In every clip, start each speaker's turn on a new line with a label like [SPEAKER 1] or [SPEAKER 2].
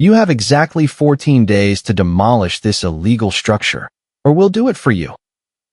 [SPEAKER 1] You have exactly 14 days to demolish this illegal structure, or we'll do it for you,"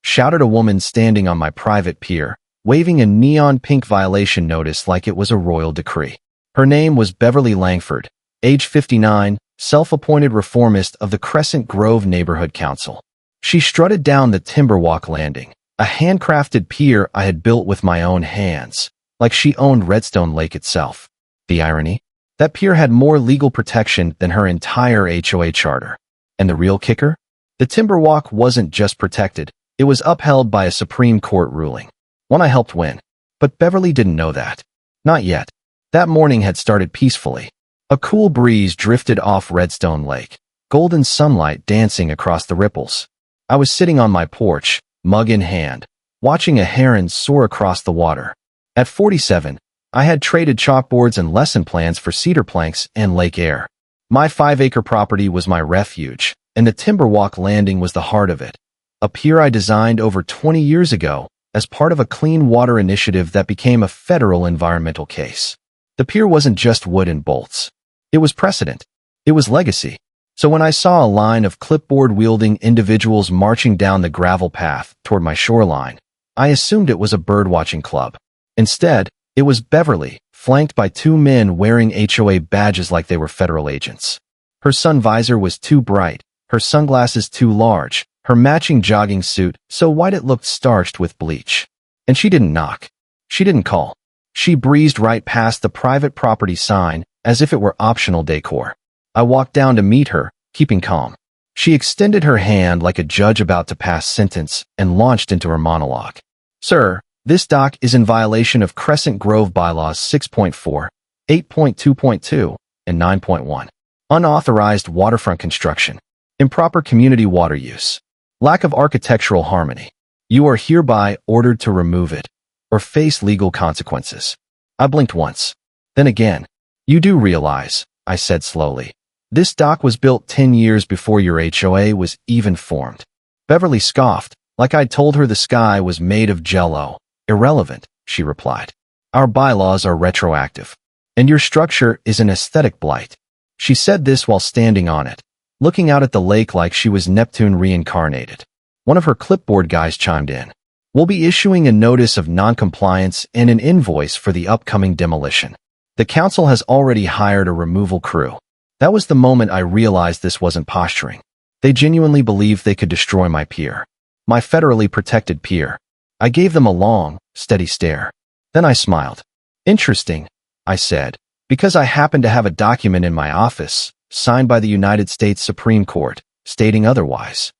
[SPEAKER 1] shouted a woman standing on my private pier, waving a neon pink violation notice like it was a royal decree. Her name was Beverly Langford, age 59, self-appointed reformist of the Crescent Grove Neighborhood Council. She strutted down the Timberwalk Landing, a handcrafted pier I had built with my own hands, like she owned Redstone Lake itself. The irony? That pier had more legal protection than her entire HOA charter. And the real kicker? The Timberwalk wasn't just protected, it was upheld by a Supreme Court ruling. One I helped win. But Beverly didn't know that. Not yet. That morning had started peacefully. A cool breeze drifted off Redstone Lake, golden sunlight dancing across the ripples. I was sitting on my porch, mug in hand, watching a heron soar across the water. At 47, I had traded chalkboards and lesson plans for cedar planks and lake air. My 5-acre property was my refuge, and the Timberwalk Landing was the heart of it. A pier I designed over 20 years ago as part of a clean water initiative that became a federal environmental case. The pier wasn't just wood and bolts. It was precedent. It was legacy. So when I saw a line of clipboard-wielding individuals marching down the gravel path toward my shoreline, I assumed it was a birdwatching club. Instead, it was Beverly, flanked by 2 men wearing HOA badges like they were federal agents. Her sun visor was too bright, her sunglasses too large, her matching jogging suit so white it looked starched with bleach. And she didn't knock. She didn't call. She breezed right past the private property sign as if it were optional decor. I walked down to meet her, keeping calm. She extended her hand like a judge about to pass sentence and launched into her monologue. "Sir, this dock is in violation of Crescent Grove Bylaws 6.4, 8.2.2, and 9.1. Unauthorized waterfront construction. Improper community water use. Lack of architectural harmony. You are hereby ordered to remove it, or face legal consequences." I blinked once. Then again. "You do realize," I said slowly, "this dock was built 10 years before your HOA was even formed." Beverly scoffed, like I'd told her the sky was made of jello. "Irrelevant," she replied. "Our bylaws are retroactive. And your structure is an aesthetic blight." She said this while standing on it, looking out at the lake like she was Neptune reincarnated. One of her clipboard guys chimed in. "We'll be issuing a notice of noncompliance and an invoice for the upcoming demolition. The council has already hired a removal crew." That was the moment I realized this wasn't posturing. They genuinely believed they could destroy my pier. My federally protected pier. I gave them a long, steady stare. Then I smiled. "Interesting," I said, "because I happen to have a document in my office, signed by the United States Supreme Court, stating otherwise."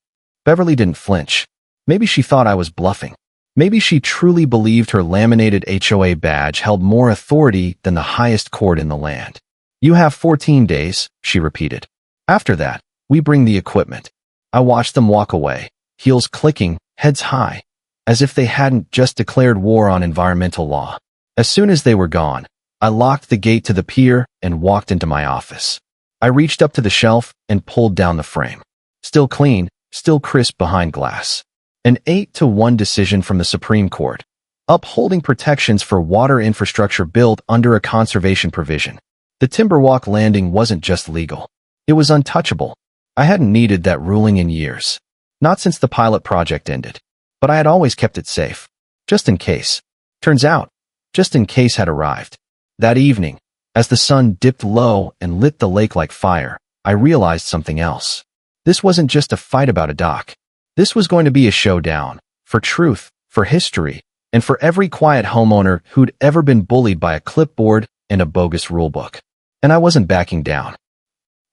[SPEAKER 1] Beverly didn't flinch. Maybe she thought I was bluffing. Maybe she truly believed her laminated HOA badge held more authority than the highest court in the land. "You have 14 days, she repeated. "After that, we bring the equipment." I watched them walk away, heels clicking, heads high, as if they hadn't just declared war on environmental law. As soon as they were gone, I locked the gate to the pier and walked into my office. I reached up to the shelf and pulled down the frame. Still clean, still crisp behind glass. An 8-1 decision from the Supreme Court, upholding protections for water infrastructure built under a conservation provision. The Timberwalk Landing wasn't just legal. It was untouchable. I hadn't needed that ruling in years. Not since the pilot project ended. But I had always kept it safe. Just in case. Turns out, just in case had arrived. That evening, as the sun dipped low and lit the lake like fire, I realized something else. This wasn't just a fight about a dock. This was going to be a showdown, for truth, for history, and for every quiet homeowner who'd ever been bullied by a clipboard and a bogus rulebook. And I wasn't backing down.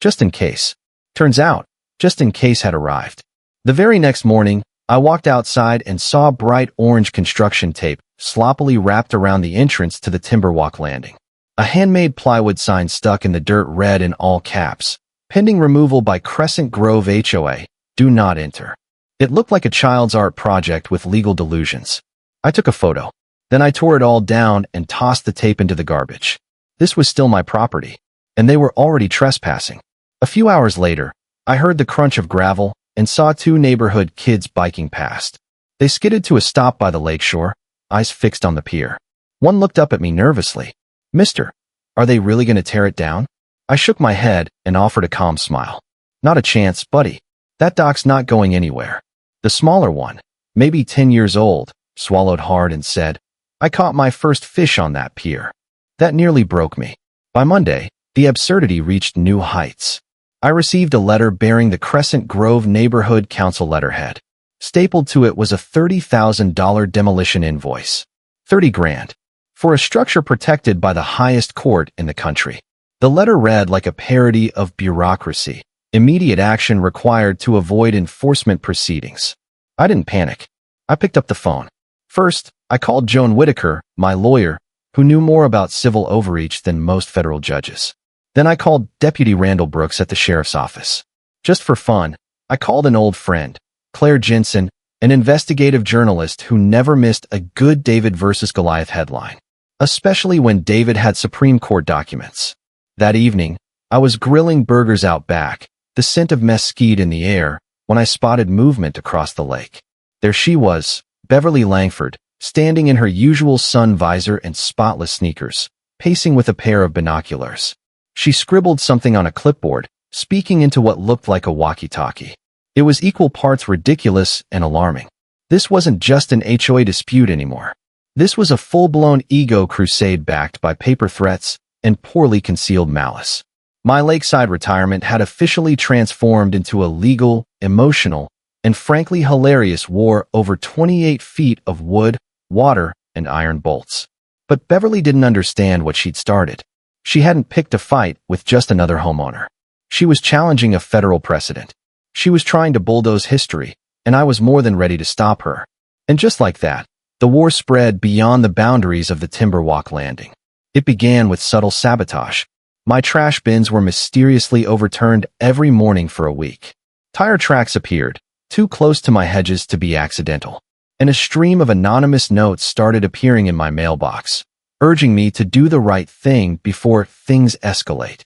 [SPEAKER 1] Just in case. Turns out, just in case had arrived. The very next morning, I walked outside and saw bright orange construction tape sloppily wrapped around the entrance to the Timberwalk Landing. A handmade plywood sign stuck in the dirt read in all caps, "Pending removal by Crescent Grove HOA, do not enter." It looked like a child's art project with legal delusions. I took a photo. Then I tore it all down and tossed the tape into the garbage. This was still my property, and they were already trespassing. A few hours later, I heard the crunch of gravel and saw 2 neighborhood kids biking past. They skidded to a stop by the lakeshore, eyes fixed on the pier. One looked up at me nervously. "Mister, are they really going to tear it down?" I shook my head and offered a calm smile. Not a chance, buddy. That dock's not going anywhere. The smaller one, maybe 10 years old, swallowed hard and said, I caught my first fish on that pier. That nearly broke me. By Monday, the absurdity reached new heights. I received a letter bearing the Crescent Grove Neighborhood Council letterhead. Stapled to it was a $30,000 demolition invoice. 30 grand. For a structure protected by the highest court in the country. The letter read like a parody of bureaucracy. Immediate action required to avoid enforcement proceedings. I didn't panic. I picked up the phone. First, I called Joan Whitaker, my lawyer, who knew more about civil overreach than most federal judges. Then I called Deputy Randall Brooks at the sheriff's office. Just for fun, I called an old friend, Claire Jensen, an investigative journalist who never missed a good David versus Goliath headline, especially when David had Supreme Court documents. That evening, I was grilling burgers out back, the scent of mesquite in the air, when I spotted movement across the lake. There she was, Beverly Langford, standing in her usual sun visor and spotless sneakers, pacing with a pair of binoculars. She scribbled something on a clipboard, speaking into what looked like a walkie-talkie. It was equal parts ridiculous and alarming. This wasn't just an HOA dispute anymore. This was a full-blown ego crusade backed by paper threats and poorly concealed malice. My lakeside retirement had officially transformed into a legal, emotional, and frankly hilarious war over 28 feet of wood, water, and iron bolts. But Beverly didn't understand what she'd started. She hadn't picked a fight with just another homeowner. She was challenging a federal precedent. She was trying to bulldoze history, and I was more than ready to stop her. And just like that, the war spread beyond the boundaries of the Timberwalk landing. It began with subtle sabotage. My trash bins were mysteriously overturned every morning for a week. Tire tracks appeared, too close to my hedges to be accidental. And a stream of anonymous notes started appearing in my mailbox, urging me to do the right thing before things escalate.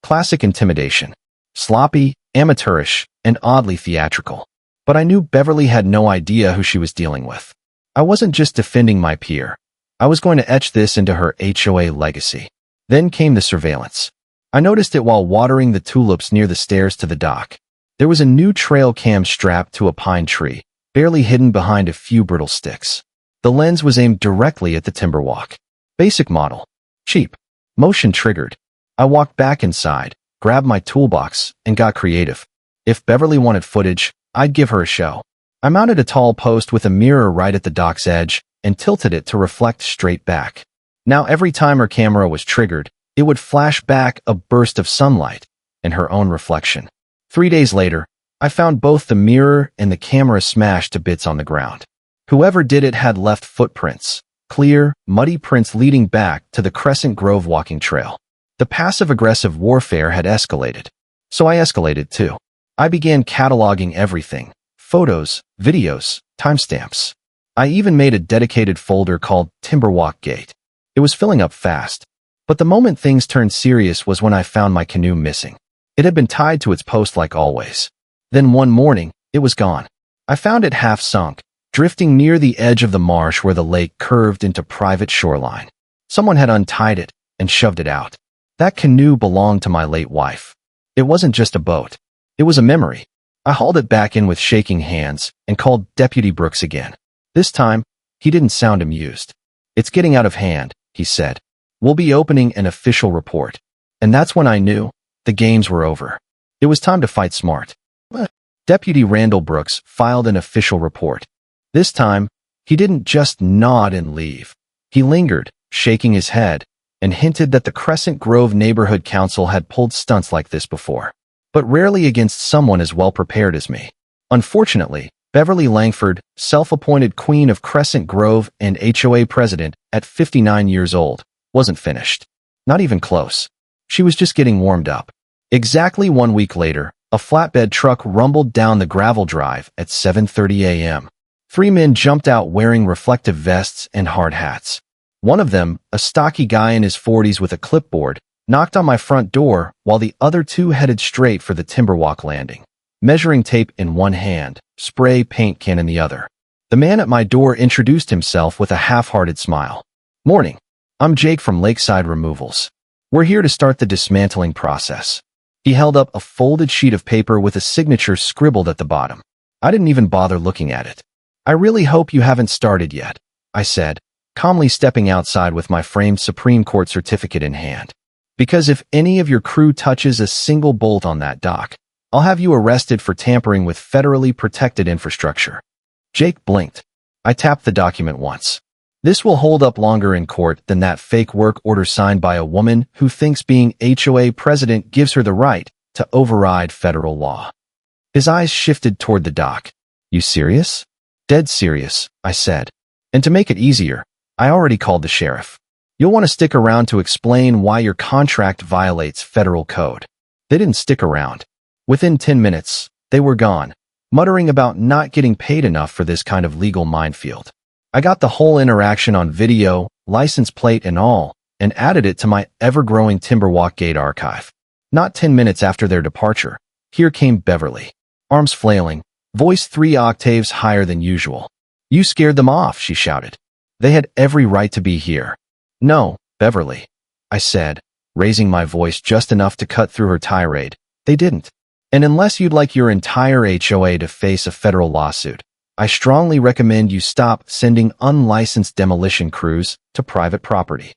[SPEAKER 1] Classic intimidation. Sloppy, amateurish, and oddly theatrical. But I knew Beverly had no idea who she was dealing with. I wasn't just defending my peer. I was going to etch this into her HOA legacy. Then came the surveillance. I noticed it while watering the tulips near the stairs to the dock. There was a new trail cam strapped to a pine tree, barely hidden behind a few brittle sticks. The lens was aimed directly at the Timberwalk. Basic model. Cheap. Motion triggered. I walked back inside, grabbed my toolbox, and got creative. If Beverly wanted footage, I'd give her a show. I mounted a tall post with a mirror right at the dock's edge and tilted it to reflect straight back. Now every time her camera was triggered, it would flash back a burst of sunlight and her own reflection. 3 days later, I found both the mirror and the camera smashed to bits on the ground. Whoever did it had left footprints, clear, muddy prints leading back to the Crescent Grove walking trail. The passive-aggressive warfare had escalated. So I escalated too. I began cataloging everything. Photos, videos, timestamps. I even made a dedicated folder called Timberwalk Gate. It was filling up fast. But the moment things turned serious was when I found my canoe missing. It had been tied to its post like always. Then one morning, it was gone. I found it half sunk, drifting near the edge of the marsh where the lake curved into private shoreline. Someone had untied it and shoved it out. That canoe belonged to my late wife. It wasn't just a boat. It was a memory. I hauled it back in with shaking hands and called Deputy Brooks again. This time, he didn't sound amused. It's getting out of hand, he said. We'll be opening an official report. And that's when I knew the games were over. It was time to fight smart. Deputy Randall Brooks filed an official report. This time, he didn't just nod and leave. He lingered, shaking his head, and hinted that the Crescent Grove Neighborhood Council had pulled stunts like this before, but rarely against someone as well prepared as me. Unfortunately, Beverly Langford, self-appointed Queen of Crescent Grove and HOA president at 59 years old, wasn't finished. Not even close. She was just getting warmed up. Exactly 1 week later, a flatbed truck rumbled down the gravel drive at 7:30 a.m. 3 men jumped out wearing reflective vests and hard hats. One of them, a stocky guy in his 40s with a clipboard, knocked on my front door while the other two headed straight for the Timberwalk landing. Measuring tape in one hand, spray paint can in the other. The man at my door introduced himself with a half-hearted smile. "Morning. I'm Jake from Lakeside Removals. We're here to start the dismantling process. He held up a folded sheet of paper with a signature scribbled at the bottom. I didn't even bother looking at it. I really hope you haven't started yet, I said, calmly stepping outside with my framed Supreme Court certificate in hand. Because if any of your crew touches a single bolt on that dock, I'll have you arrested for tampering with federally protected infrastructure. Jake blinked. I tapped the document once. This will hold up longer in court than that fake work order signed by a woman who thinks being HOA president gives her the right to override federal law. His eyes shifted toward the dock. You serious? Dead serious, I said. And to make it easier, I already called the sheriff. You'll want to stick around to explain why your contract violates federal code. They didn't stick around. Within 10 minutes, they were gone, muttering about not getting paid enough for this kind of legal minefield. I got the whole interaction on video, license plate and all, and added it to my ever-growing Timberwalk Gate archive. Not 10 minutes after their departure, here came Beverly, arms flailing, voice 3 octaves higher than usual. You scared them off, she shouted. They had every right to be here. No, Beverly, I said, raising my voice just enough to cut through her tirade. They didn't. And unless you'd like your entire HOA to face a federal lawsuit, I strongly recommend you stop sending unlicensed demolition crews to private property.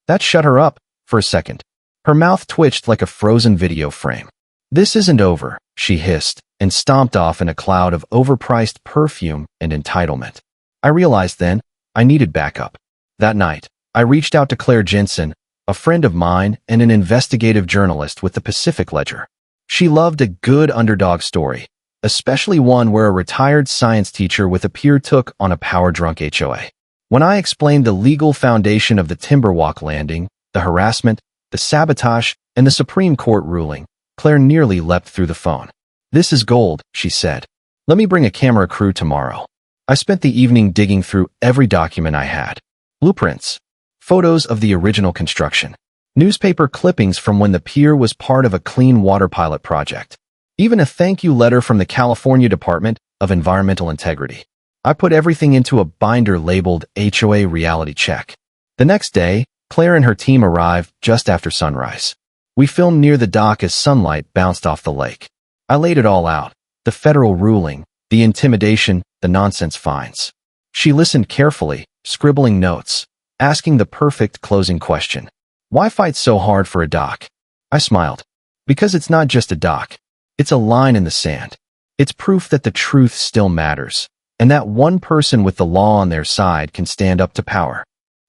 [SPEAKER 1] That shut her up for a second. Her mouth twitched like a frozen video frame. This isn't over, she hissed, and stomped off in a cloud of overpriced perfume and entitlement. I realized then I needed backup. That night, I reached out to Claire Jensen, a friend of mine and an investigative journalist with the Pacific Ledger. She loved a good underdog story, especially one where a retired science teacher with a peer took on a power-drunk HOA. When I explained the legal foundation of the Timberwalk landing, the harassment, the sabotage, and the Supreme Court ruling, Claire nearly leapt through the phone. This is gold, she said. Let me bring a camera crew tomorrow. I spent the evening digging through every document I had. Blueprints, photos of the original construction, newspaper clippings from when the pier was part of a clean water pilot project, even a thank you letter from the California Department of Environmental Integrity. I put everything into a binder labeled HOA Reality Check. The next day, Claire and her team arrived just after sunrise. We filmed near the dock as sunlight bounced off the lake. I laid it all out, the federal ruling, the intimidation, the nonsense fines. She listened carefully, scribbling notes, asking the perfect closing question. Why fight so hard for a dock? I smiled. Because it's not just a dock. It's a line in the sand. It's proof that the truth still matters, and that one person with the law on their side can stand up to power.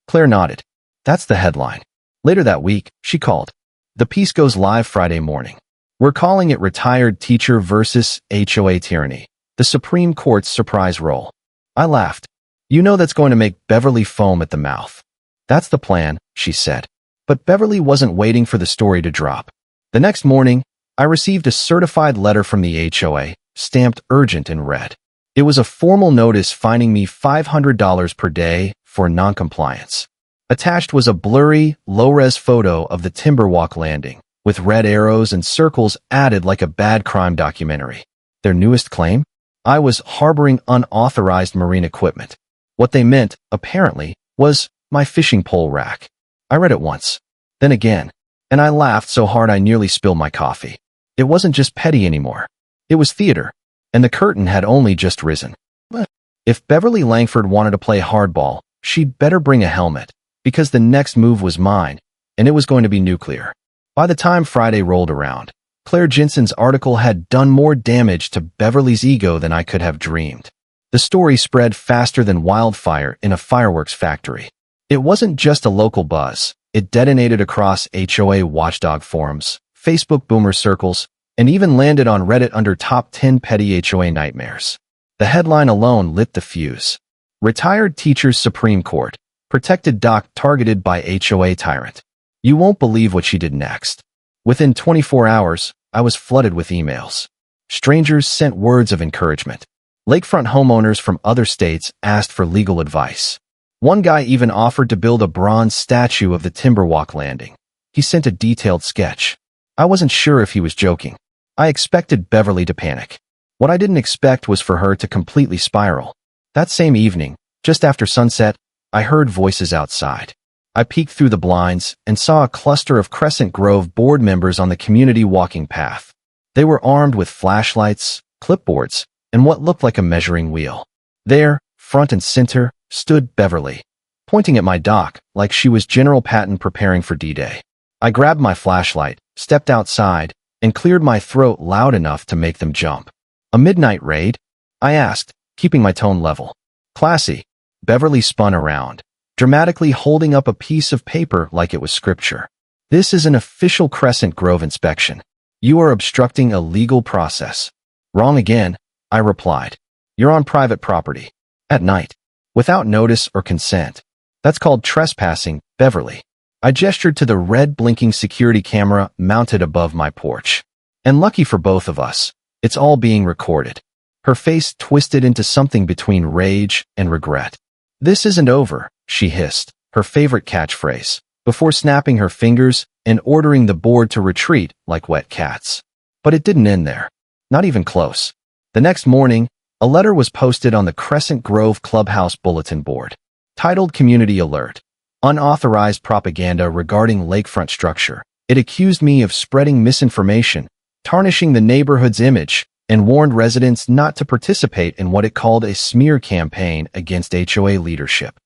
[SPEAKER 1] Claire nodded. That's the headline. Later that week, she called. The piece goes live Friday morning. We're calling it Retired Teacher versus HOA Tyranny, the Supreme Court's surprise roll. I laughed. You know that's going to make Beverly foam at the mouth. That's the plan, she said. But Beverly wasn't waiting for the story to drop. The next morning, I received a certified letter from the HOA, stamped urgent in red. It was a formal notice fining me $500 per day for noncompliance. Attached was a blurry, low-res photo of the Timberwalk landing, with red arrows and circles added like a bad crime documentary. Their newest claim? I was harboring unauthorized marine equipment. What they meant, apparently, was my fishing pole rack. I read it once, then again, and I laughed so hard I nearly spilled my coffee. It wasn't just petty anymore. It was theater, and the curtain had only just risen. If Beverly Langford wanted to play hardball, she'd better bring a helmet, because the next move was mine, and it was going to be nuclear. By the time Friday rolled around, Claire Jensen's article had done more damage to Beverly's ego than I could have dreamed. The story spread faster than wildfire in a fireworks factory. It wasn't just a local buzz. It detonated across HOA watchdog forums, Facebook boomer circles, and even landed on Reddit under top 10 petty HOA nightmares. The headline alone lit the fuse. Retired Teachers Supreme Court, protected dock targeted by HOA tyrant. You won't believe what she did next. Within 24 hours, I was flooded with emails. Strangers sent words of encouragement. Lakefront homeowners from other states asked for legal advice. One guy even offered to build a bronze statue of the Timberwalk landing. He sent a detailed sketch. I wasn't sure if he was joking. I expected Beverly to panic. What I didn't expect was for her to completely spiral. That same evening, just after sunset, I heard voices outside. I peeked through the blinds and saw a cluster of Crescent Grove board members on the community walking path. They were armed with flashlights, clipboards, and what looked like a measuring wheel. There, front and center, stood Beverly, pointing at my dock like she was General Patton preparing for D-Day. I grabbed my flashlight, stepped outside, and cleared my throat loud enough to make them jump. "A midnight raid?" I asked, keeping my tone level. "Classy." Beverly spun around, dramatically holding up a piece of paper like it was scripture. "This is an official Crescent Grove inspection. You are obstructing a legal process." "Wrong again," I replied. "You're on private property. At night. Without notice or consent. That's called trespassing, Beverly." I gestured to the red blinking security camera mounted above my porch. "And lucky for both of us, it's all being recorded." Her face twisted into something between rage and regret. "This isn't over," she hissed, her favorite catchphrase, before snapping her fingers and ordering the board to retreat like wet cats. But it didn't end there. Not even close. The next morning, a letter was posted on the Crescent Grove Clubhouse bulletin board, titled Community Alert. Unauthorized propaganda regarding lakefront structure. It accused me of spreading misinformation, tarnishing the neighborhood's image, and warned residents not to participate in what it called a smear campaign against HOA leadership.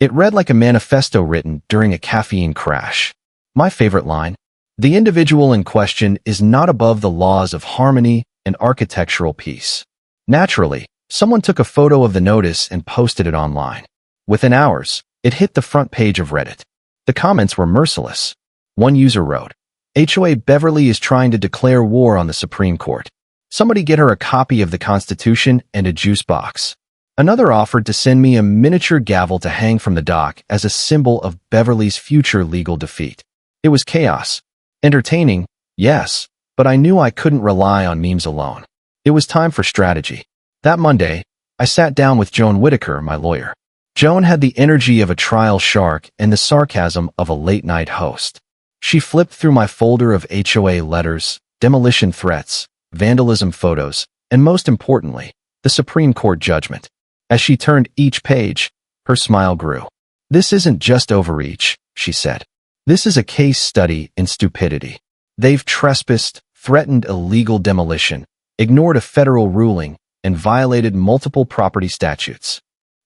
[SPEAKER 1] It read like a manifesto written during a caffeine crash. My favorite line: "The individual in question is not above the laws of harmony and architectural peace." Naturally, someone took a photo of the notice and posted it online. Within hours, it hit the front page of Reddit. The comments were merciless. One user wrote, "HOA Beverly is trying to declare war on the Supreme Court. Somebody get her a copy of the Constitution and a juice box." Another offered to send me a miniature gavel to hang from the dock as a symbol of Beverly's future legal defeat. It was chaos. Entertaining, yes, but I knew I couldn't rely on memes alone. It was time for strategy. That Monday, I sat down with Joan Whitaker, my lawyer. Joan had the energy of a trial shark and the sarcasm of a late-night host. She flipped through my folder of HOA letters, demolition threats, vandalism photos, and most importantly, the Supreme Court judgment. As she turned each page, her smile grew. "This isn't just overreach," she said. "This is a case study in stupidity. They've trespassed, threatened illegal demolition, ignored a federal ruling, and violated multiple property statutes."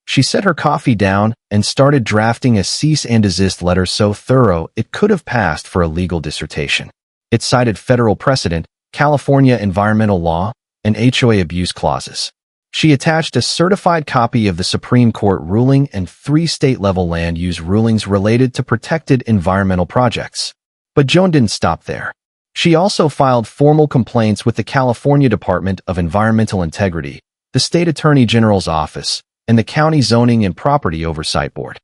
[SPEAKER 1] She set her coffee down and started drafting a cease and desist letter so thorough it could have passed for a legal dissertation. It cited federal precedent, California environmental law, and HOA abuse clauses. She attached a certified copy of the Supreme Court ruling and 3 state-level land use rulings related to protected environmental projects. But Joan didn't stop there. She also filed formal complaints with the California Department of Environmental Integrity, the State Attorney General's office, and the County Zoning and Property Oversight Board.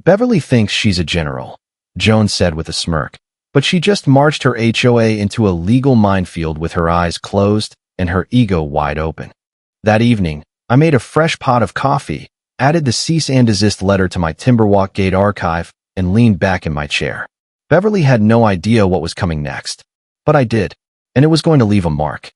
[SPEAKER 1] "Beverly thinks she's a general," Joan said with a smirk, but she just marched her HOA into a legal minefield with her eyes closed and her ego wide open. That evening, I made a fresh pot of coffee, added the cease and desist letter to my Timberwalk Gate archive, and leaned back in my chair. Beverly had no idea what was coming next. But I did, and it was going to leave a mark.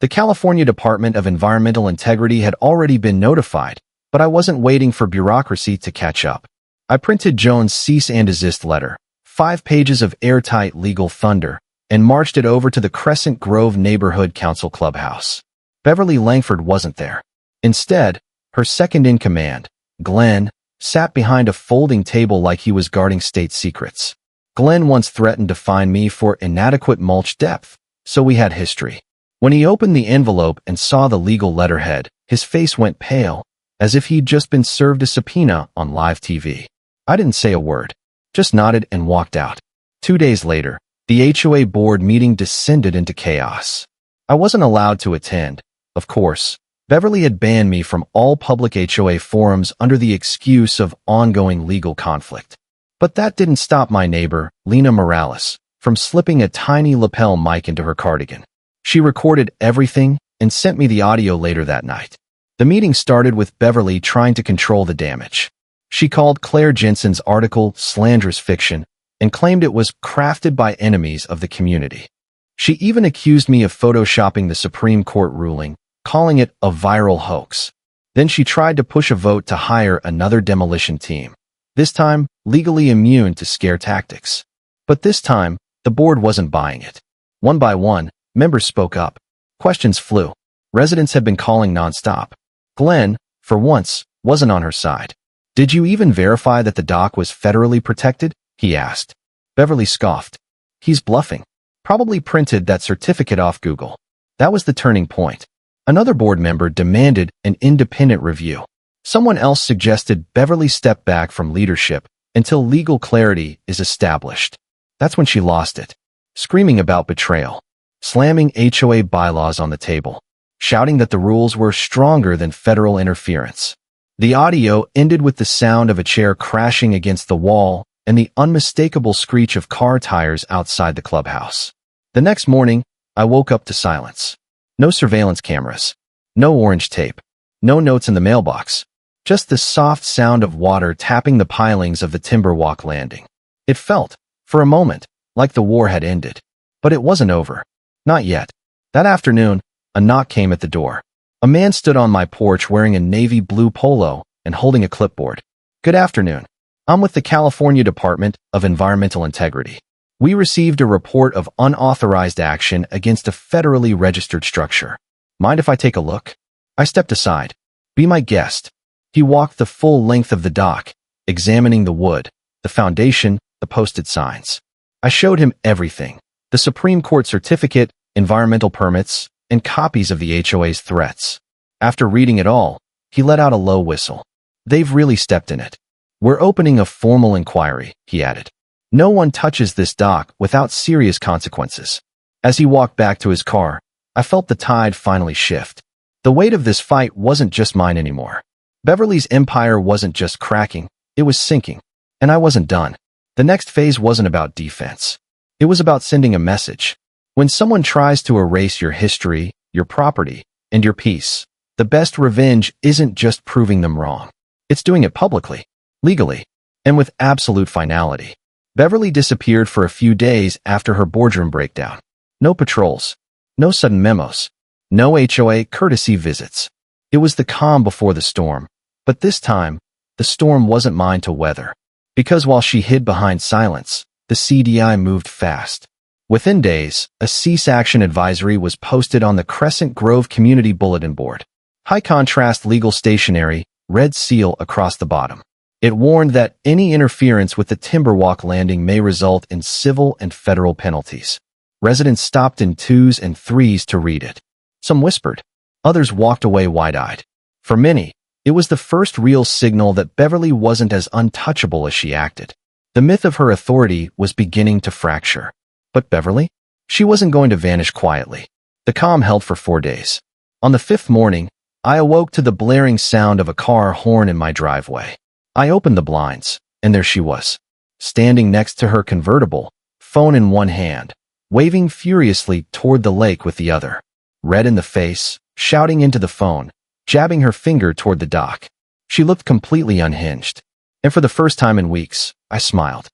[SPEAKER 1] The California Department of Environmental Integrity had already been notified, but I wasn't waiting for bureaucracy to catch up. I printed Joan's cease and desist letter, 5 pages of airtight legal thunder, and marched it over to the Crescent Grove Neighborhood Council Clubhouse. Beverly Langford wasn't there. Instead, her second-in-command, Glenn, sat behind a folding table like he was guarding state secrets. Glenn once threatened to fine me for inadequate mulch depth, so we had history. When he opened the envelope and saw the legal letterhead, his face went pale, as if he'd just been served a subpoena on live TV. I didn't say a word, just nodded and walked out. 2 days later, the HOA board meeting descended into chaos. I wasn't allowed to attend, of course. Beverly had banned me from all public HOA forums under the excuse of ongoing legal conflict. But that didn't stop my neighbor, Lena Morales, from slipping a tiny lapel mic into her cardigan. She recorded everything and sent me the audio later that night. The meeting started with Beverly trying to control the damage. She called Claire Jensen's article slanderous fiction and claimed it was crafted by enemies of the community. She even accused me of photoshopping the Supreme Court ruling, calling it a viral hoax. Then she tried to push a vote to hire another demolition team. This time, legally immune to scare tactics. But this time, the board wasn't buying it. One by one, members spoke up. Questions flew. Residents had been calling nonstop. Glenn, for once, wasn't on her side. Did you even verify that the dock was federally protected? He asked. Beverly scoffed. He's bluffing. Probably printed that certificate off Google. That was the turning point. Another board member demanded an independent review. Someone else suggested Beverly step back from leadership until legal clarity is established. That's when she lost it. Screaming about betrayal. Slamming HOA bylaws on the table. Shouting that the rules were stronger than federal interference. The audio ended with the sound of a chair crashing against the wall and the unmistakable screech of car tires outside the clubhouse. The next morning, I woke up to silence. No surveillance cameras. No orange tape. No notes in the mailbox. Just the soft sound of water tapping the pilings of the Timberwalk landing. It felt, for a moment, like the war had ended. But it wasn't over. Not yet. That afternoon, a knock came at the door. A man stood on my porch wearing a navy blue polo and holding a clipboard. Good afternoon. I'm with the California Department of Environmental Integrity. We received a report of unauthorized action against a federally registered structure. Mind if I take a look? I stepped aside. Be my guest. He walked the full length of the dock, examining the wood, the foundation, the posted signs. I showed him everything. The Supreme Court certificate, environmental permits, and copies of the HOA's threats. After reading it all, he let out a low whistle. They've really stepped in it. We're opening a formal inquiry, he added. No one touches this dock without serious consequences. As he walked back to his car, I felt the tide finally shift. The weight of this fight wasn't just mine anymore. Beverly's empire wasn't just cracking, it was sinking. And I wasn't done. The next phase wasn't about defense. It was about sending a message. When someone tries to erase your history, your property, and your peace, the best revenge isn't just proving them wrong. It's doing it publicly, legally, and with absolute finality. Beverly disappeared for a few days after her boardroom breakdown. No patrols. No sudden memos. No HOA courtesy visits. It was the calm before the storm. But this time, the storm wasn't mine to weather. Because while she hid behind silence, the CDI moved fast. Within days, a cease action advisory was posted on the Crescent Grove Community Bulletin Board. High-contrast legal stationery, red seal across the bottom. It warned that any interference with the Timberwalk landing may result in civil and federal penalties. Residents stopped in twos and threes to read it. Some whispered. Others walked away wide-eyed. For many, it was the first real signal that Beverly wasn't as untouchable as she acted. The myth of her authority was beginning to fracture. But Beverly? She wasn't going to vanish quietly. The calm held for 4 days. On the 5th morning, I awoke to the blaring sound of a car horn in my driveway. I opened the blinds, and there she was, standing next to her convertible, phone in one hand, waving furiously toward the lake with the other. Red in the face, shouting into the phone, jabbing her finger toward the dock. She looked completely unhinged. And for the first time in weeks, I smiled.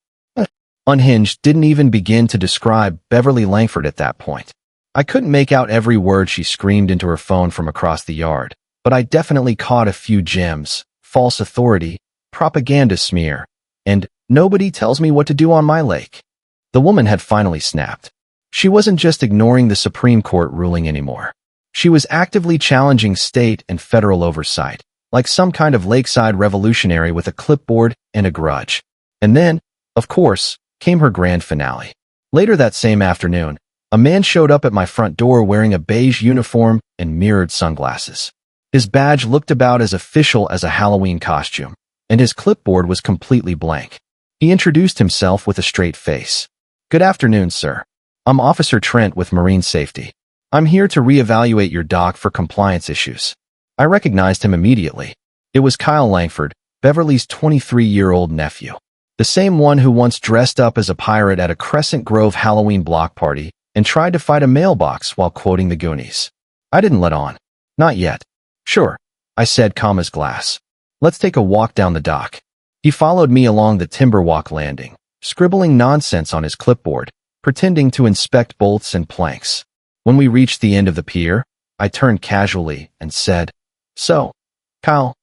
[SPEAKER 1] Unhinged didn't even begin to describe Beverly Langford at that point. I couldn't make out every word she screamed into her phone from across the yard, but I definitely caught a few gems: false authority, propaganda smear, and nobody tells me what to do on my lake. The woman had finally snapped. She wasn't just ignoring the Supreme Court ruling anymore. She was actively challenging state and federal oversight, like some kind of lakeside revolutionary with a clipboard and a grudge. And then, of course, came her grand finale. Later that same afternoon, a man showed up at my front door wearing a beige uniform and mirrored sunglasses. His badge looked about as official as a Halloween costume, and his clipboard was completely blank. He introduced himself with a straight face. Good afternoon, sir. I'm Officer Trent with Marine Safety. I'm here to reevaluate your dock for compliance issues. I recognized him immediately. It was Kyle Langford, Beverly's 23-year-old nephew. The same one who once dressed up as a pirate at a Crescent Grove Halloween block party and tried to fight a mailbox while quoting the Goonies. I didn't let on. Not yet. Sure, I said calm as glass. Let's take a walk down the dock. He followed me along the Timberwalk landing, scribbling nonsense on his clipboard, pretending to inspect bolts and planks. When we reached the end of the pier, I turned casually and said, So, Kyle,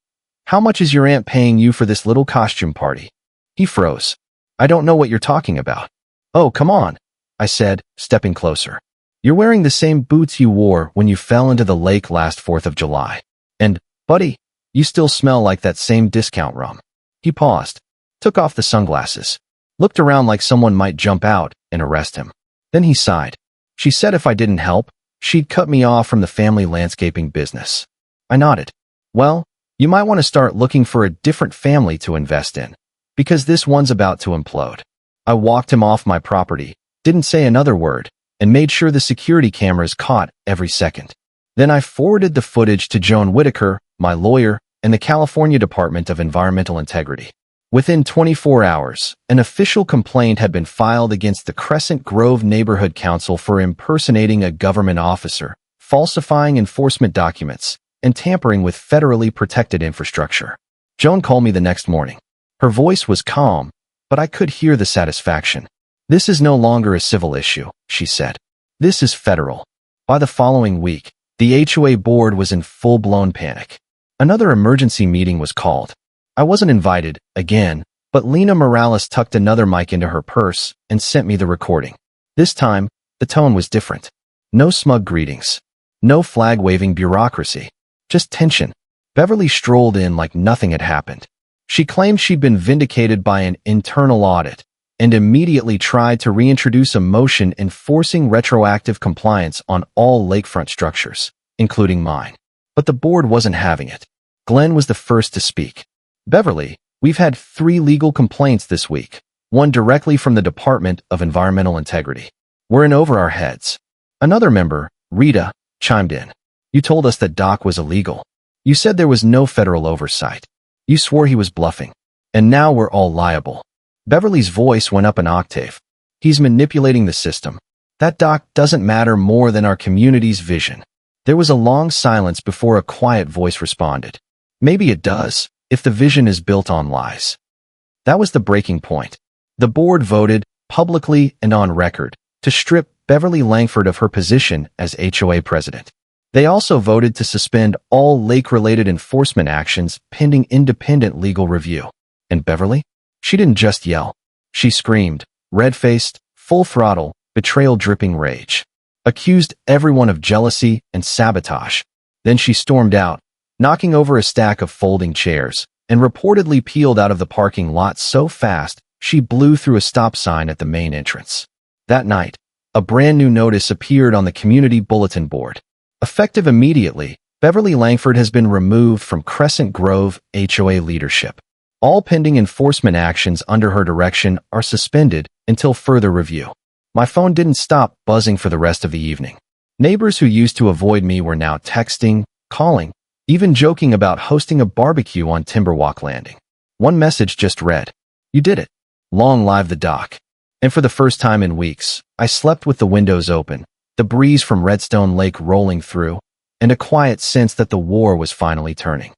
[SPEAKER 1] how much is your aunt paying you for this little costume party? He froze. I don't know what you're talking about. Oh, come on, I said, stepping closer. You're wearing the same boots you wore when you fell into the lake last 4th of July. And, buddy, you still smell like that same discount rum. He paused, took off the sunglasses, looked around like someone might jump out and arrest him. Then he sighed. She said if I didn't help, she'd cut me off from the family landscaping business. I nodded. Well, you might want to start looking for a different family to invest in, because this one's about to implode. I walked him off my property, didn't say another word, and made sure the security cameras caught every second. Then I forwarded the footage to Joan Whitaker, my lawyer, and the California Department of Environmental Integrity. Within 24 hours, an official complaint had been filed against the Crescent Grove Neighborhood Council for impersonating a government officer, falsifying enforcement documents, and tampering with federally protected infrastructure. Joan called me the next morning. Her voice was calm, but I could hear the satisfaction. This is no longer a civil issue, she said. This is federal. By the following week, the HOA board was in full-blown panic. Another emergency meeting was called. I wasn't invited, again, but Lena Morales tucked another mic into her purse and sent me the recording. This time, the tone was different. No smug greetings. No flag-waving bureaucracy. Just tension. Beverly strolled in like nothing had happened. She claimed she'd been vindicated by an internal audit and immediately tried to reintroduce a motion enforcing retroactive compliance on all lakefront structures, including mine. But the board wasn't having it. Glenn was the first to speak. Beverly, we've had 3 legal complaints this week, one directly from the Department of Environmental Integrity. We're in over our heads. Another member, Rita, chimed in. You told us that Doc was illegal. You said there was no federal oversight. You swore he was bluffing. And now we're all liable. Beverly's voice went up an octave. He's manipulating the system. That Doc doesn't matter more than our community's vision. There was a long silence before a quiet voice responded. Maybe it does, if the vision is built on lies. That was the breaking point. The board voted, publicly and on record, to strip Beverly Langford of her position as HOA president. They also voted to suspend all lake-related enforcement actions pending independent legal review. And Beverly? She didn't just yell. She screamed, red-faced, full throttle, betrayal-dripping rage. Accused everyone of jealousy and sabotage. Then she stormed out, knocking over a stack of folding chairs, and reportedly peeled out of the parking lot so fast she blew through a stop sign at the main entrance. That night, a brand new notice appeared on the community bulletin board. Effective immediately, Beverly Langford has been removed from Crescent Grove HOA leadership. All pending enforcement actions under her direction are suspended until further review. My phone didn't stop buzzing for the rest of the evening. Neighbors who used to avoid me were now texting, calling, even joking about hosting a barbecue on Timberwalk Landing. One message just read, "You did it. Long live the Doc." And for the first time in weeks, I slept with the windows open, the breeze from Redstone Lake rolling through, and a quiet sense that the war was finally turning.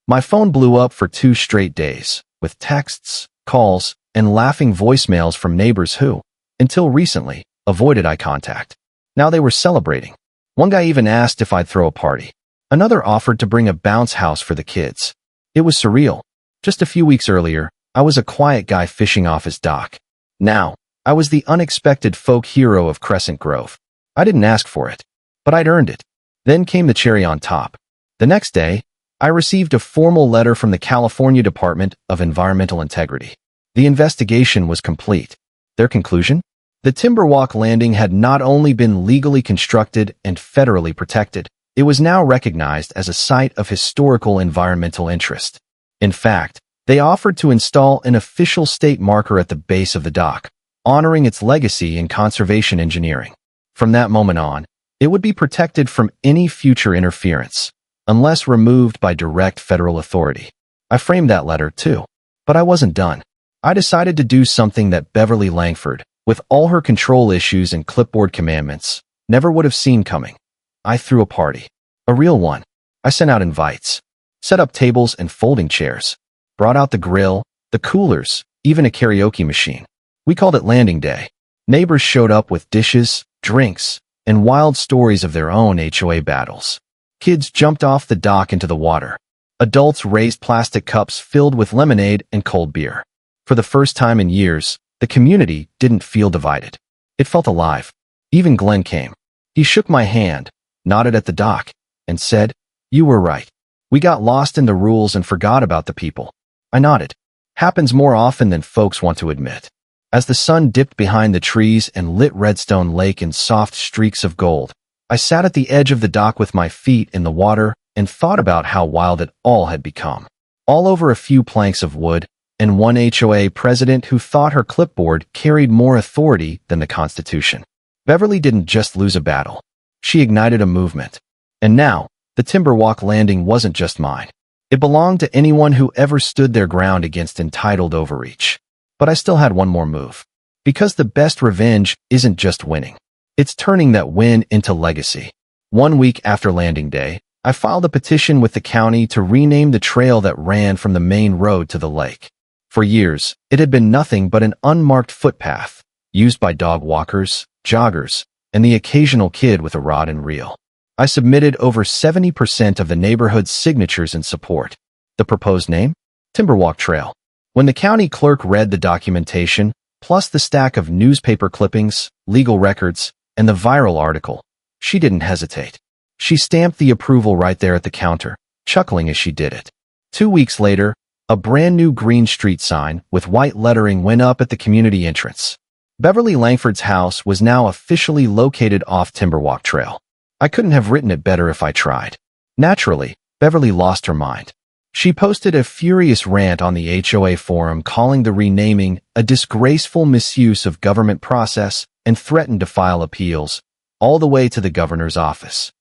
[SPEAKER 1] My phone blew up for 2 straight days, with texts, calls, and laughing voicemails from neighbors who, until recently, avoided eye contact. Now they were celebrating. One guy even asked if I'd throw a party. Another offered to bring a bounce house for the kids. It was surreal. Just a few weeks earlier, I was a quiet guy fishing off his dock. Now, I was the unexpected folk hero of Crescent Grove. I didn't ask for it, but I'd earned it. Then came the cherry on top. The next day, I received a formal letter from the California Department of Environmental Integrity. The investigation was complete. Their conclusion? The Timberwalk Landing had not only been legally constructed and federally protected, it was now recognized as a site of historical environmental interest. In fact, they offered to install an official state marker at the base of the dock, honoring its legacy in conservation engineering. From that moment on, it would be protected from any future interference, unless removed by direct federal authority. I framed that letter, too. But I wasn't done. I decided to do something that Beverly Langford, with all her control issues and clipboard commandments, never would have seen coming. I threw a party. A real one. I sent out invites. Set up tables and folding chairs. Brought out the grill, the coolers, even a karaoke machine. We called it Landing Day. Neighbors showed up with dishes, drinks, and wild stories of their own HOA battles. Kids jumped off the dock into the water. Adults raised plastic cups filled with lemonade and cold beer. For the first time in years, the community didn't feel divided. It felt alive. Even Glenn came. He shook my hand, nodded at the dock, and said, "You were right. We got lost in the rules and forgot about the people." I nodded. Happens more often than folks want to admit. As the sun dipped behind the trees and lit Redstone Lake in soft streaks of gold, I sat at the edge of the dock with my feet in the water and thought about how wild it all had become. All over a few planks of wood, and one HOA president who thought her clipboard carried more authority than the Constitution. Beverly didn't just lose a battle. She ignited a movement. And now, the Timberwalk landing wasn't just mine. It belonged to anyone who ever stood their ground against entitled overreach. But I still had one more move. Because the best revenge isn't just winning. It's turning that win into legacy. 1 week after landing day, I filed a petition with the county to rename the trail that ran from the main road to the lake. For years, it had been nothing but an unmarked footpath, used by dog walkers, joggers, and the occasional kid with a rod and reel. I submitted over 70% of the neighborhood's signatures in support. The proposed name? Timberwalk Trail. When the county clerk read the documentation, plus the stack of newspaper clippings, legal records, and the viral article, she didn't hesitate. She stamped the approval right there at the counter, chuckling as she did it. 2 weeks later, a brand new green street sign with white lettering went up at the community entrance. Beverly Langford's house was now officially located off Timberwalk Trail. I couldn't have written it better if I tried. Naturally, Beverly lost her mind. She posted a furious rant on the HOA forum calling the renaming a disgraceful misuse of government process and threatened to file appeals, all the way to the governor's office.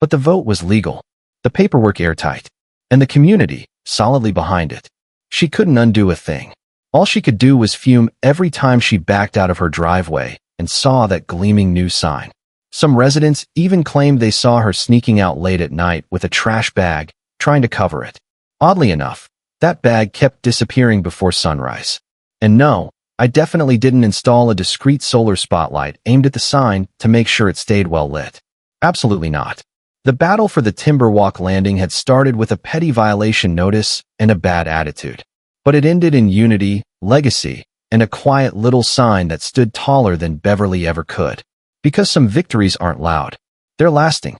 [SPEAKER 1] But the vote was legal, the paperwork airtight, and the community solidly behind it. She couldn't undo a thing. All she could do was fume every time she backed out of her driveway and saw that gleaming new sign. Some residents even claimed they saw her sneaking out late at night with a trash bag, trying to cover it. Oddly enough, that bag kept disappearing before sunrise. And no, I definitely didn't install a discreet solar spotlight aimed at the sign to make sure it stayed well lit. Absolutely not. The battle for the Timberwalk landing had started with a petty violation notice and a bad attitude. But it ended in unity, legacy, and a quiet little sign that stood taller than Beverly ever could. Because some victories aren't loud. They're lasting.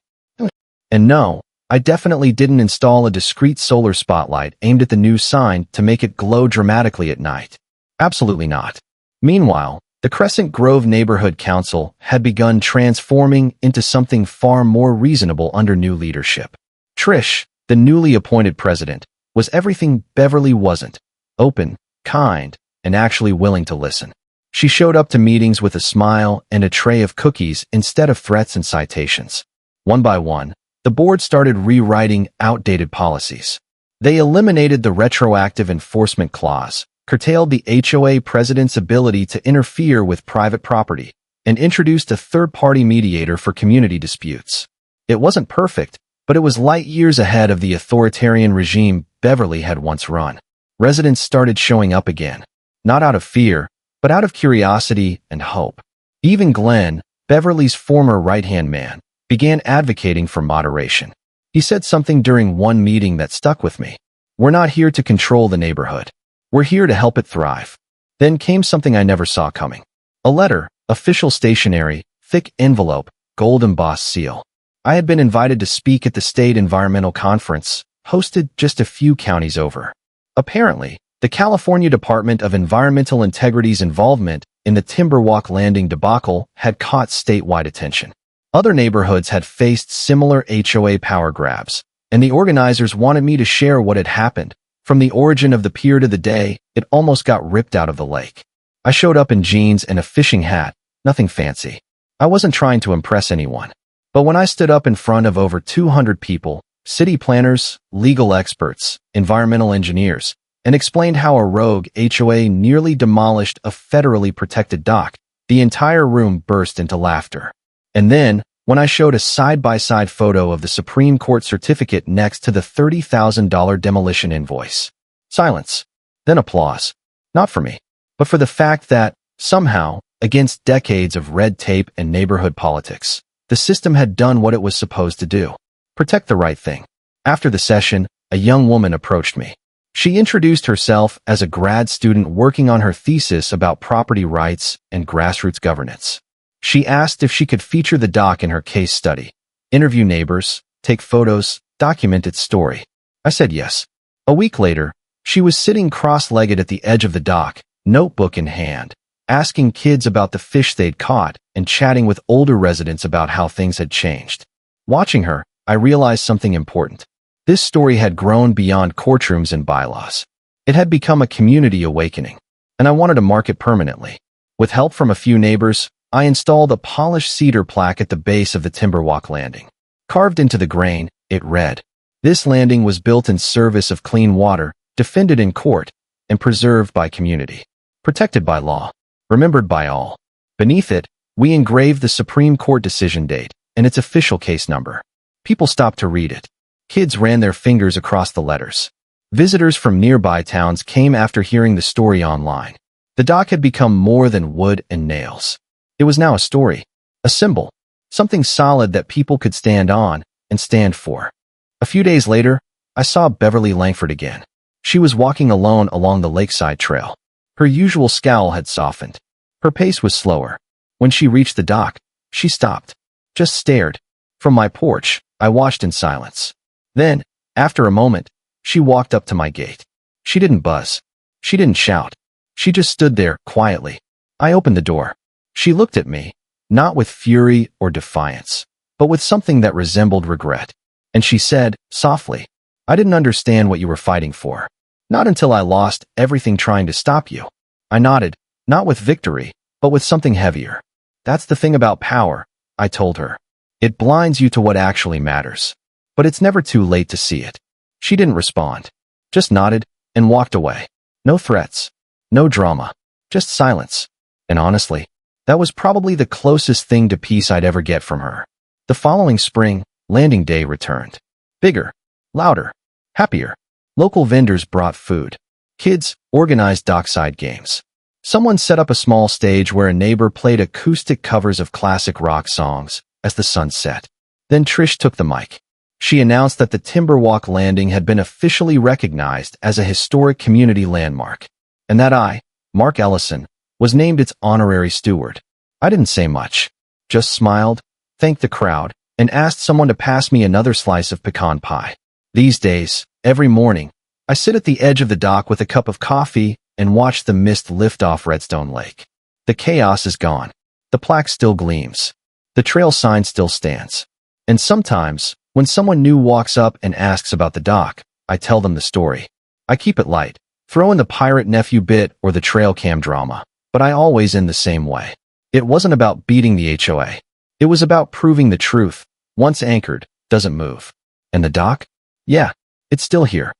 [SPEAKER 1] And no, I definitely didn't install a discreet solar spotlight aimed at the new sign to make it glow dramatically at night. Absolutely not. Meanwhile, the Crescent Grove Neighborhood Council had begun transforming into something far more reasonable under new leadership. Trish, the newly appointed president, was everything Beverly wasn't: open, kind, and actually willing to listen. She showed up to meetings with a smile and a tray of cookies instead of threats and citations. One by one, the board started rewriting outdated policies. They eliminated the retroactive enforcement clause, curtailed the HOA president's ability to interfere with private property, and introduced a third-party mediator for community disputes. It wasn't perfect, but it was light years ahead of the authoritarian regime Beverly had once run. Residents started showing up again, not out of fear, but out of curiosity and hope. Even Glenn, Beverly's former right-hand man, began advocating for moderation. He said something during one meeting that stuck with me. "We're not here to control the neighborhood. We're here to help it thrive." Then came something I never saw coming. A letter, official stationery, thick envelope, gold embossed seal. I had been invited to speak at the state environmental conference, hosted just a few counties over. Apparently, the California Department of Environmental Integrity's involvement in the Timberwalk landing debacle had caught statewide attention. Other neighborhoods had faced similar HOA power grabs, and the organizers wanted me to share what had happened. From the origin of the pier to the day it almost got ripped out of the lake. I showed up in jeans and a fishing hat, nothing fancy. I wasn't trying to impress anyone. But when I stood up in front of over 200 people, city planners, legal experts, environmental engineers, and explained how a rogue HOA nearly demolished a federally protected dock, the entire room burst into laughter. And then, when I showed a side-by-side photo of the Supreme Court certificate next to the $30,000 demolition invoice. Silence. Then applause. Not for me, but for the fact that, somehow, against decades of red tape and neighborhood politics, the system had done what it was supposed to do: protect the right thing. After the session, a young woman approached me. She introduced herself as a grad student working on her thesis about property rights and grassroots governance. She asked if she could feature the dock in her case study, interview neighbors, take photos, document its story. I said yes. A week later, she was sitting cross-legged at the edge of the dock, notebook in hand, asking kids about the fish they'd caught and chatting with older residents about how things had changed. Watching her, I realized something important. This story had grown beyond courtrooms and bylaws. It had become a community awakening, and I wanted to mark it permanently. With help from a few neighbors, I installed a polished cedar plaque at the base of the Timberwalk landing. Carved into the grain, it read, "This landing was built in service of clean water, defended in court, and preserved by community. Protected by law. Remembered by all." Beneath it, we engraved the Supreme Court decision date and its official case number. People stopped to read it. Kids ran their fingers across the letters. Visitors from nearby towns came after hearing the story online. The dock had become more than wood and nails. It was now a story, a symbol, something solid that people could stand on and stand for. A few days later, I saw Beverly Langford again. She was walking alone along the lakeside trail. Her usual scowl had softened. Her pace was slower. When she reached the dock, she stopped, just stared. From my porch, I watched in silence. Then, after a moment, she walked up to my gate. She didn't buzz. She didn't shout. She just stood there, quietly. I opened the door. She looked at me, not with fury or defiance, but with something that resembled regret. And she said, softly, "I didn't understand what you were fighting for. Not until I lost everything trying to stop you." I nodded, not with victory, but with something heavier. "That's the thing about power," I told her. "It blinds you to what actually matters. But it's never too late to see it." She didn't respond, just nodded and walked away. No threats, no drama, just silence. And honestly, that was probably the closest thing to peace I'd ever get from her. The following spring, landing day returned. Bigger, louder, happier. Local vendors brought food. Kids organized dockside games. Someone set up a small stage where a neighbor played acoustic covers of classic rock songs as the sun set. Then Trish took the mic. She announced that the Timberwalk landing had been officially recognized as a historic community landmark, and that I, Mark Ellison, was named its honorary steward. I didn't say much, just smiled, thanked the crowd, and asked someone to pass me another slice of pecan pie. These days, every morning, I sit at the edge of the dock with a cup of coffee and watch the mist lift off Redstone Lake. The chaos is gone. The plaque still gleams. The trail sign still stands. And sometimes, when someone new walks up and asks about the dock, I tell them the story. I keep it light, throw in the pirate nephew bit or the trail cam drama, but I always end the same way. It wasn't about beating the HOA. It was about proving the truth, once anchored, doesn't move. And the dock? Yeah, it's still here,